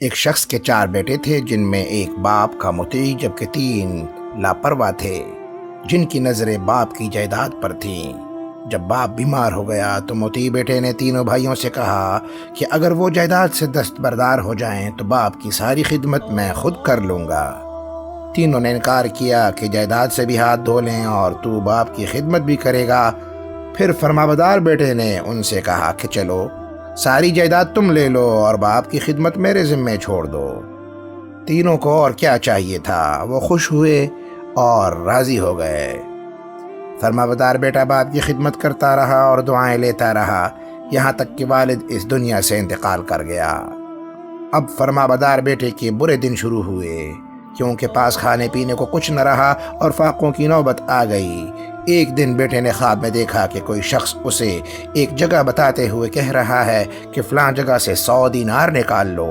ایک شخص کے 4 بیٹے تھے، جن میں ایک باپ کا مطیع جبکہ 3 لاپرواہ تھے جن کی نظریں باپ کی جائیداد پر تھیں۔ جب باپ بیمار ہو گیا تو مطیع بیٹے نے تینوں بھائیوں سے کہا کہ اگر وہ جائیداد سے دستبردار ہو جائیں تو باپ کی ساری خدمت میں خود کر لوں گا۔ تینوں نے انکار کیا کہ جائیداد سے بھی ہاتھ دھو لیں اور تو باپ کی خدمت بھی کرے گا۔ پھر فرمانبردار بیٹے نے ان سے کہا کہ چلو ساری جائیداد تم لے لو اور باپ کی خدمت میرے ذمے چھوڑ دو۔ تینوں کو اور کیا چاہیے تھا، وہ خوش ہوئے اور راضی ہو گئے۔ فرمانبردار بیٹا باپ کی خدمت کرتا رہا اور دعائیں لیتا رہا یہاں تک کہ والد اس دنیا سے انتقال کر گیا۔ اب فرمانبردار بیٹے کے برے دن شروع ہوئے، کیونکہ پاس کھانے پینے کو کچھ نہ رہا اور فاقوں کی نوبت آ گئی۔ ایک دن بیٹے نے خواب میں دیکھا کہ کوئی شخص اسے ایک جگہ بتاتے ہوئے کہہ رہا ہے کہ فلاں جگہ سے 100 دینار نکال لو۔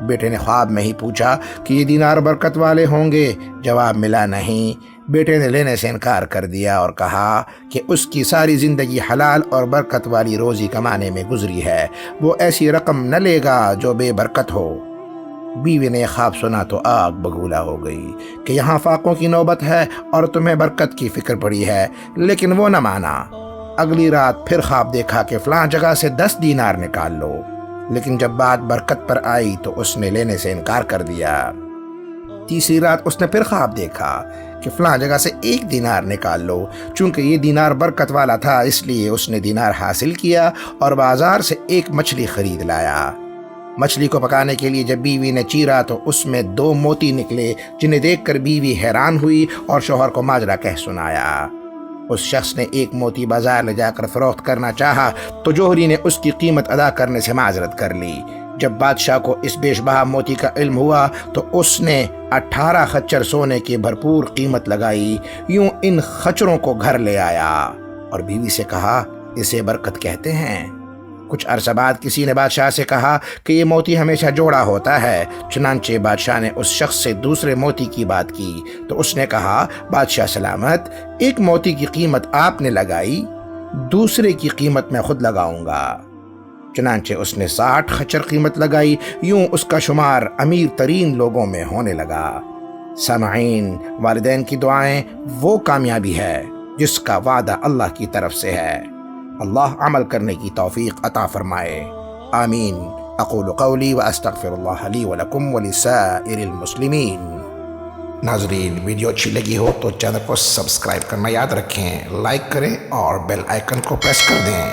بیٹے نے خواب میں ہی پوچھا کہ یہ دینار برکت والے ہوں گے؟ جواب ملا نہیں۔ بیٹے نے لینے سے انکار کر دیا اور کہا کہ اس کی ساری زندگی حلال اور برکت والی روزی کمانے میں گزری ہے، وہ ایسی رقم نہ لے گا جو بے برکت ہو۔ بیوی نے خواب سنا تو آگ بگولا ہو گئی کہ یہاں فاقوں کی نوبت ہے اور تمہیں برکت کی فکر پڑی ہے، لیکن وہ نہ مانا۔ اگلی رات پھر خواب دیکھا کہ فلاں جگہ سے 10 دینار نکال لو، لیکن جب بات برکت پر آئی تو اس نے لینے سے انکار کر دیا۔ تیسری رات اس نے پھر خواب دیکھا کہ فلاں جگہ سے 1 دینار نکال لو، چونکہ یہ دینار برکت والا تھا اس لیے اس نے دینار حاصل کیا اور بازار سے ایک مچھلی خرید لایا۔ مچھلی کو پکانے کے لیے جب بیوی نے چیرا تو اس میں 2 موتی نکلے، جنہیں دیکھ کر بیوی حیران ہوئی اور شوہر کو ماجرا کہہ سنایا۔ اس شخص نے 1 موتی بازار لے جا کر فروخت کرنا چاہا تو جوہری نے اس کی قیمت ادا کرنے سے معذرت کر لی۔ جب بادشاہ کو اس بیش بہا موتی کا علم ہوا تو اس نے 18 خچر سونے کی بھرپور قیمت لگائی، یوں ان خچروں کو گھر لے آیا اور بیوی سے کہا اسے برکت کہتے ہیں۔ کچھ عرصہ بعد کسی نے بادشاہ سے کہا کہ یہ موتی ہمیشہ جوڑا ہوتا ہے، چنانچہ بادشاہ نے اس شخص سے دوسرے موتی کی بات کی تو اس نے کہا بادشاہ سلامت، 1 موتی کی قیمت آپ نے لگائی، دوسرے کی قیمت میں خود لگاؤں گا۔ چنانچہ اس نے 60 خچر قیمت لگائی، یوں اس کا شمار امیر ترین لوگوں میں ہونے لگا۔ سامعین، والدین کی دعائیں وہ کامیابی ہے جس کا وعدہ اللہ کی طرف سے ہے۔ اللہ عمل کرنے کی توفیق عطا فرمائے، آمین۔ اقول قولی واستغفر اللہ لی ولکم ولسائر المسلمین۔ ناظرین، ویڈیو اچھی لگی ہو تو چینل کو سبسکرائب کرنا یاد رکھیں، لائک کریں اور بیل آئیکن کو پریس کر دیں۔